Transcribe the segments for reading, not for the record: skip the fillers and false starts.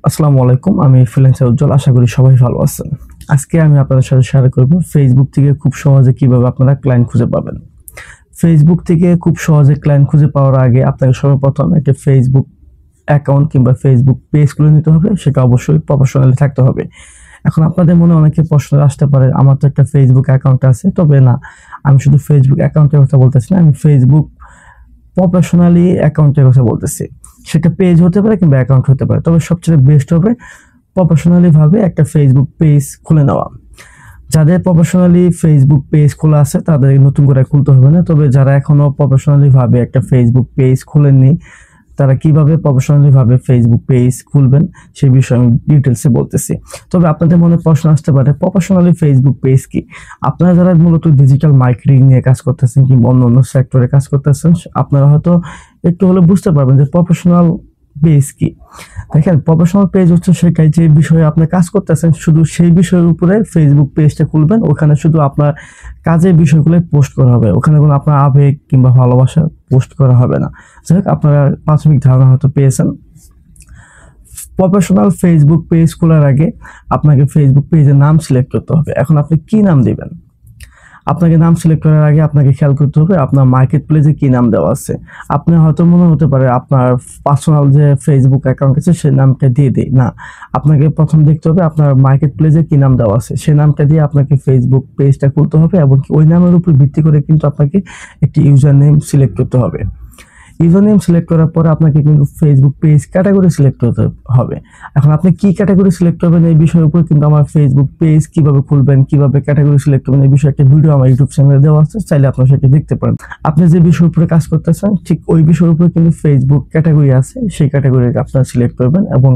আসসালামু আলাইকুম, আমি ফ্রিল্যান্সার উজ্জ্বল। আশা করি সবাই ভালো আছেন। আজকে আমি আপনাদের সাথে শেয়ার করব ফেসবুক থেকে খুব সহজে কিভাবে আপনারা ক্লায়েন্ট খুঁজে পাবেন। ফেসবুক থেকে খুব সহজে ক্লায়েন্ট খুঁজে পাওয়ার আগে আপনাকে সর্বপ্রথম একটা ফেসবুক অ্যাকাউন্ট কিংবা ফেসবুক পেজ খুলে নিতে হবে। সেটা অবশ্যই প্রফেশনালি থাকতে হবে। এখন আপনাদের মনে অনেকে প্রশ্ন আসতে পারে, আমার তো একটা ফেসবুক অ্যাকাউন্ট আছে। তবে না, আমি শুধু ফেসবুক অ্যাকাউন্টের কথা বলতেছি না, আমি ফেসবুক প্রফেশনালি অ্যাকাউন্টের কথা বলতেছি। সেটা পেজ হতে পারে কিংবা অ্যাকাউন্ট হতে পারে, তবে সবচেয়ে বেস্ট হবে প্রফেশনালি ভাবে একটা ফেসবুক পেজ খুলে নেওয়া। যাদের প্রফেশনালি ফেসবুক পেজ খোলা আছে তাদের নতুন করে খুলতে হবে না। তবে যারা এখনো প্রফেশনালি ভাবে একটা ফেসবুক পেজ খুলেননি, তারা কিভাবে প্রফেশনালি ভাবে ফেসবুক পেজ খুলবেন সেই বিষয়ে আমি ডিটেলসে বলতেছি। তবে আপনাদের মনে প্রশ্ন আসতে পারে, প্রফেশনালি ফেসবুক পেজ কি? আপনারা যারা মূলত ডিজিটাল মার্কেটিং নিয়ে কাজ করতেছেন কিংবা অন্য সেক্টরে কাজ করতেছেন, আপনারা হয়তো একটু হলে বুঝতে পারবেন যে প্রফেশনাল পেজ কি। দেখেন, প্রফেশনাল পেজ হচ্ছে সেটাই যে বিষয়ে আপনি কাজ করতেছেন শুধু সেই বিষয়ের উপরে ফেসবুক পেজটা খুলবেন। ওখানে শুধু আপনার কাজের বিষয়গুলো পোস্ট করা হবে, ওখানে কোনো আপনার আবেগ কিংবা ভালোবাসা পোস্ট করা হবে না। যাই হোক, আপনারা প্রাথমিক ধারণা হয়তো পেয়েছেন। প্রফেশনাল ফেসবুক পেজ খোলার আগে আপনাকে ফেসবুক পেজের নাম সিলেক্ট করতে হবে। এখন আপনি কি নাম দিবেন? আপনাকে নাম সিলেক্ট করার আগে আপনাকে খেয়াল করতে হবে আপনার মার্কেট প্লেসে কি নাম দেওয়া আছে। আপনি হয়তো মনে হতে পারে আপনার পার্সোনাল যে ফেসবুক অ্যাকাউন্ট আছে সেই নামটা দিয়ে দিই, না, আপনাকে প্রথম দেখতে হবে আপনার মার্কেট প্লেসে কি নাম দেওয়া আছে। সেই নামটা দিয়ে আপনাকে ফেসবুক পেজটা খুলতে হবে এবং ওই নামের উপর ভিত্তি করে কিন্তু আপনাকে একটি ইউজার নেম সিলেক্ট করতে হবে। ইউজার নেম সিলেক্ট করার পরে আপনাকে কিন্তু ফেসবুক পেজ ক্যাটাগরি সিলেক্ট করতে হবে। এখন আপনি কি ক্যাটাগরি সিলেক্ট করবেন এই বিষয়ের উপর কিন্তু আমার ফেসবুক পেজ কিভাবে খুলবেন, কিভাবে ক্যাটাগরি সিলেক্ট করবেন এই বিষয়ে একটা ভিডিও আমার ইউটিউব চ্যানেলে দেওয়া আছে, চাইলে আপনারা সেটা দেখতে পারেন। আপনি যে বিষয়ের উপরে কাজ করতেছেন ঠিক ওই বিষয়ের উপরে কিন্তু ফেসবুক ক্যাটাগরি আছে, সেই ক্যাটাগরি আপনারা সিলেক্ট করবেন এবং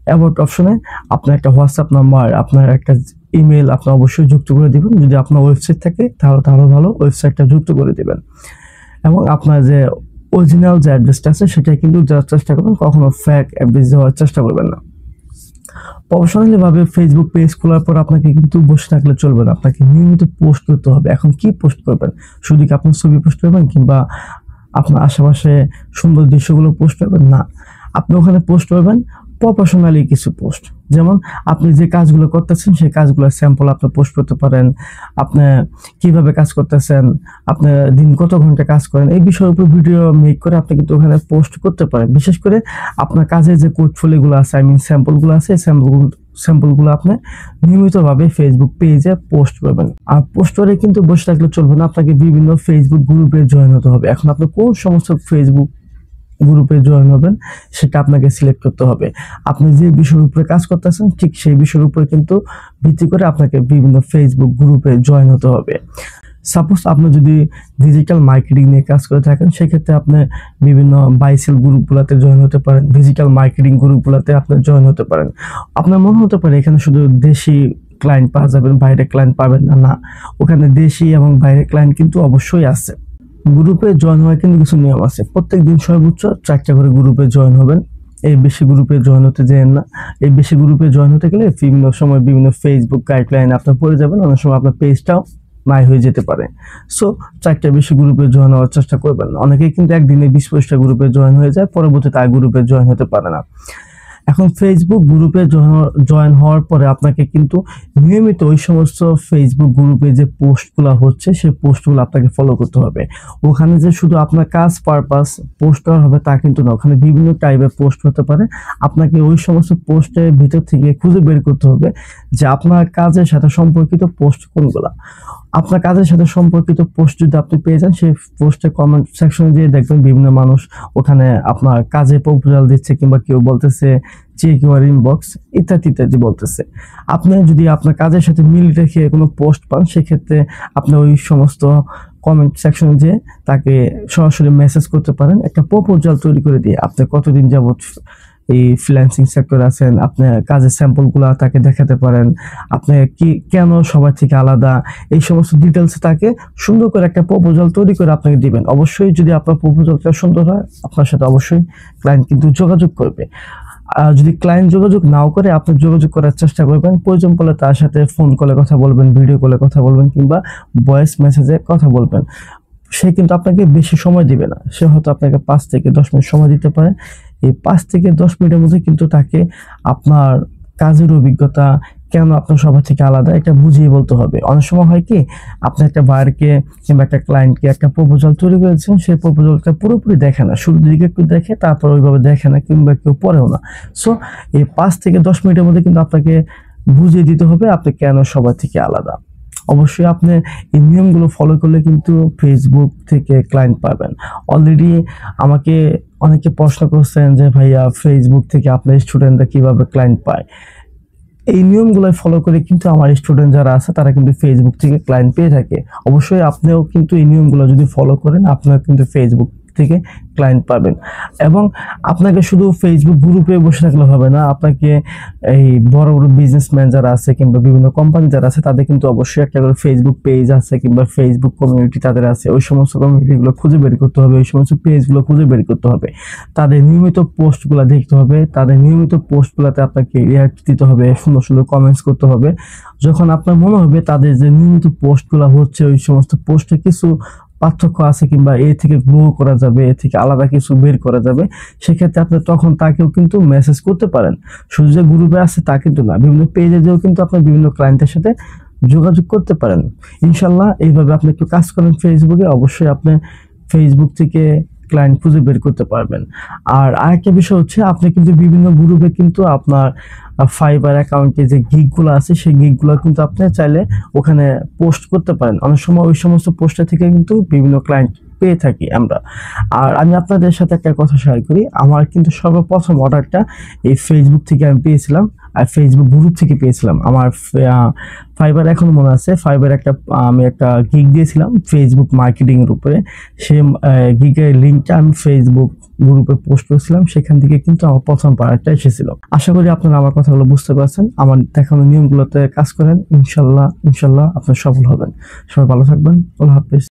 অ্যাবাউট অপশনে আপনার একটা হোয়াটসঅ্যাপ নাম্বার, আপনার একটা ইমেল আপনি অবশ্যই যুক্ত করে দিবেন। যদি আপনার ওয়েবসাইট থাকে তাহলে ভালো, ওয়েবসাইটটা যুক্ত করে দিবেন এবং আপনার যে অরিজিনাল যে অ্যাড্রেসটা আছে সেটা কিন্তু দেওয়ার চেষ্টা করবেন, কখনো ফেক অ্যাড্রেস দেওয়ার চেষ্টা করবেন না। প্রফেশনালি ভাবে ফেসবুক পেজ খোলার পর আপনাকে কিন্তু বসে থাকলে চলবে না, আপনাকে নিয়মিত পোস্ট করতে হবে। এখন কি পোস্ট করবেন? শুধু কি আপনার ছবি পোস্ট করবেন কিংবা আপনার আশেপাশে সুন্দর দৃশ্যগুলো পোস্ট করবেন? না, আপনি ওখানে পোস্ট করবেন প্রফেশনালি কিছু পোস্ট। যেমন আপনি যে কাজগুলো করতেছেন সেই কাজগুলোর স্যাম্পল আপনি পোস্ট করতে পারেন। আপনি কিভাবে কাজ করতেছেন, আপনি দিন কত ঘন্টা কাজ করেন এই বিষয়ের উপর ভিডিও মেক করে আপনি কিন্তু ওখানে পোস্ট করতে পারেন। বিশেষ করে আপনার কাজের যে পোর্টফোলিওগুলো আছে, স্যাম্পলগুলো আছে, স্যাম্পলগুলো আপনি নিয়মিতভাবে ফেসবুক পেজে পোস্ট করবেন। আর পোস্ট করে কিন্তু বসে থাকলে চলবে না, আপনাকে বিভিন্ন ফেসবুক গ্রুপে জয়েন হতে হবে। এখন আপনি কোন সমস্ত ফেসবুক গ্রুপে জয়েন হবেন সেটা আপনাকে সিলেক্ট করতে হবে। আপনি যে বিষয়ের উপরে কাজ করতেছেন ঠিক সেই বিষয়ের উপরে কিন্তু ভিত্তি করে আপনাকে বিভিন্ন ফেসবুক গ্রুপে জয়েন হতে হবে। সাপোজ আপনি যদি ডিজিটাল মার্কেটিং নিয়ে কাজ করে থাকেন সেক্ষেত্রে আপনি বিভিন্ন বাইসেল গ্রুপগুলোতে জয়েন হতে পারেন, ডিজিটাল মার্কেটিং গ্রুপগুলোতে আপনি জয়েন হতে পারেন। আপনার মনে হতে পারে এখানে শুধু দেশি ক্লায়েন্ট পাওয়া যাবেন, বাইরে ক্লায়েন্ট পাবেন না। না, ওখানে দেশি এবং বাইরে ক্লায়েন্ট কিন্তু অবশ্যই আছে। গ্রুপে জয়েন হওয়ার কিন্তু কিছু নিয়ম আছে। প্রত্যেক দিন সর্বোচ্চ 4টা করে গ্রুপে জয়েন হবেন। এই বেশি গ্রুপে জয়েন হতে যেন না। এই বেশি গ্রুপে জয়েন হতে গেলে বিভিন্ন সময় বিভিন্ন ফেসবুক গাইডলাইন আপনার পড়ে যাবেন, অনেক সময় আপনার পেজটাও নাই হয়ে যেতে পারে। সো 4টা বেশি গ্রুপে জয়েন হওয়ার চেষ্টা করবেন না। অনেকেই কিন্তু একদিনে 20-25টা গ্রুপে জয়েন হয়ে যায়, পরবর্তীতে আর গ্রুপে জয়েন হতে পারে না। এখন ফেসবুক গ্রুপে জয়েন হওয়ার পরে আপনাকে কিন্তু নিয়মিত ওই সমস্ত ফেসবুক গ্রুপে যে পোস্টগুলো হচ্ছে সেই পোস্টগুলো আপনাকে ফলো করতে হবে। ওখানে যে শুধু আপনার কাজ পারপাস পোস্ট করা হবে তা কিন্তু না, ওখানে বিভিন্ন টাইপের পোস্ট হতে পারে। আপনাকে ওই সমস্ত পোস্টের ভিতর থেকে খুঁজে বের করতে হবে যে আপনার কাজের সাথে সম্পর্কিত পোস্ট কোনগুলা। আপনার কাজের সাথে সম্পর্কিত পোস্ট যদি আপনি পেয়ে যান, সেই পোস্টের কমেন্ট সেকশনে গিয়ে দেখবেন বিভিন্ন মানুষ ওখানে আপনার কাজে প্রপোজাল দিচ্ছে কিংবা কেউ বলতেছে চেক ইউর ইনবক্স ইত্যাদি ইত্যাদি বলতেছে। আপনি যদি আপনার কাজের সাথে মিল রেখে কোনো পোস্ট পান সেক্ষেত্রে আপনি ওই সমস্ত কমেন্ট সেকশনে যেয়ে তাকে সরাসরি মেসেজ করতে পারেন, একটা প্রপোজাল তৈরি করে দিয়ে আপনি কতদিন যাবত এই ফ্রিল্যান্সিং সেক্টর আছেন, আপনি কাজের স্যাম্পলগুলো তাকে দেখাতে পারেন, আপনি কি কেন সবার থেকে আলাদা এই সমস্ত ডিটেলস তাকে সুন্দর করে একটা প্রপোজাল তৈরি করে আপনাকে দিবেন। অবশ্যই যদি আপনার প্রপোজালটা সুন্দর হয় আপনার সাথে অবশ্যই ক্লায়েন্ট কিন্তু যোগাযোগ করবে। যদি ক্লায়েন্ট যোগাযোগ নাও করে আপনি যোগাযোগ করার চেষ্টা করবেন, প্রয়োজন পড়লে তার সাথে ফোন কলে কথা বলবেন, ভিডিও কলে কথা বলবেন কিংবা ভয়েস মেসেজে কথা বলবেন। সে কিন্তু আপনাকে বেশি সময় দিবে না, সে হয়তো আপনাকে 5 থেকে 10 মিনিট সময় দিতে পারে। এই 5 থেকে 10 মিনিটের মধ্যে কিন্তু তাকে আপনার কাজের অভিজ্ঞতা কেন আপনার সবার থেকে আলাদা এটা বুঝিয়ে বলতে হবে। অনেক সময় হয় কি, আপনি একটা বায়ারকে কিংবা একটা ক্লায়েন্টকে একটা প্রপোজাল তৈরি করেছেন, সেই প্রপোজালটা পুরোপুরি দেখে না, শুরুর দিকে একটু দেখে তারপর ওইভাবে দেখে না কিংবা কেউ পড়েও না। সো এই 5 থেকে 10 মিনিটের মধ্যে কিন্তু আপনাকে বুঝিয়ে দিতে হবে আপনি কেন সবার থেকে আলাদা। অবশ্যই আপনি এই নিয়মগুলো ফলো করলে কিন্তু ফেসবুক থেকে ক্লায়েন্ট পাবেন। অলরেডি আমাকে অনেকে প্রশ্ন করছেন যে ভাইয়া ফেসবুক থেকে আপনার স্টুডেন্টরা কিভাবে ক্লায়েন্ট পায়। এই নিয়মগুলো ফলো করে কিন্তু আমার স্টুডেন্ট যারা আছে তারা কিন্তু ফেসবুক থেকে ক্লায়েন্ট পেয়ে থাকে। অবশ্যই আপনিও কিন্তু এই নিয়মগুলো যদি ফলো করেন আপনারা কিন্তু ফেসবুক থেকে ক্লায়েন্ট পাবেন। এবং আপনাকে শুধু ফেসবুক গ্রুপে বসে থাকলে হবে না, আপনাকে এই বড় বড় বিজনেসম্যান যারা আছে কিংবা বিভিন্ন কোম্পানি যারা আছে তাদের কিন্তু অবশ্যই একটা করে ফেসবুক পেজ আছে কিংবা ফেসবুক কমিউনিটি তাদের আছে। ওই সমস্ত কমিউনিটিগুলো খুঁজে বের করতে হবে, ওই সমস্ত পেজগুলো খুঁজে বের করতে হবে, তাদের নিয়মিত পোস্টগুলো দেখতে হবে, তাদের নিয়মিত পোস্টগুলোতে আপনাকে রিঅ্যাক্ট দিতে হবে, সুন্দর সুন্দর কমেন্টস করতে হবে। যখন আপনার মনে হবে তাদের যে নিয়মিত পোস্টগুলো হচ্ছে ওই সমস্ত পোস্টে কিছু পার্থক্য আছে কিংবা এ থেকে গ্রো করা যাবে, এ থেকে আলাদা কিছু বের করা যাবে, সেক্ষেত্রে আপনি তখন তাকেও কিন্তু মেসেজ করতে পারেন। শুধু যে গ্রুপে আছে তা কিন্তু না, বিভিন্ন পেজে যেও কিন্তু আপনি বিভিন্ন ক্লায়েন্টের সাথে যোগাযোগ করতে পারেন। ইনশাল্লাহ এইভাবে আপনি একটু কাজ করেন ফেসবুকে, অবশ্যই আপনি ফেসবুক থেকে ক্লায়েন্ট খুঁজে বের করতে পারবেন। আর আরেকটা বিষয় হচ্ছে আপনি কিন্তু বিভিন্ন গ্রুপে কিন্তু আপনার ফাইবার অ্যাকাউন্টে যে গিগগুলো আছে সেই গিগগুলো কিন্তু আপনি চাইলে ওখানে পোস্ট করতে পারেন। অনেক সময় ওই সমস্ত পোস্টার থেকে কিন্তু বিভিন্ন ক্লায়েন্ট পেয়ে থাকি আমরা। আর আমি আপনাদের সাথে একটা কথা শেয়ার করি, আমার কিন্তু সর্বপ্রথম অর্ডারটা এই ফেসবুক থেকে আমি পেয়েছিলাম আর ফেসবুক গ্রুপ থেকে পেয়েছিলাম। আমার ফাইবার এখন মনে আছে, ফাইবার আমি একটা গিগ দিয়েছিলাম ফেসবুক মার্কেটিং এর উপরে, সেই গিগের লিঙ্কটা আমি ফেসবুক গ্রুপে পোস্ট করেছিলাম, সেখান থেকে কিন্তু আমার প্রথম প্রোডাক্টটা এসেছিল। আশা করি আপনারা আমার কথাগুলো বুঝতে পারছেন, আমার দেখানো নিয়মগুলোতে কাজ করেন, ইনশাল্লাহ আপনারা সফল হবেন। সবাই ভালো থাকবেন, আল্লাহ হাফেজ।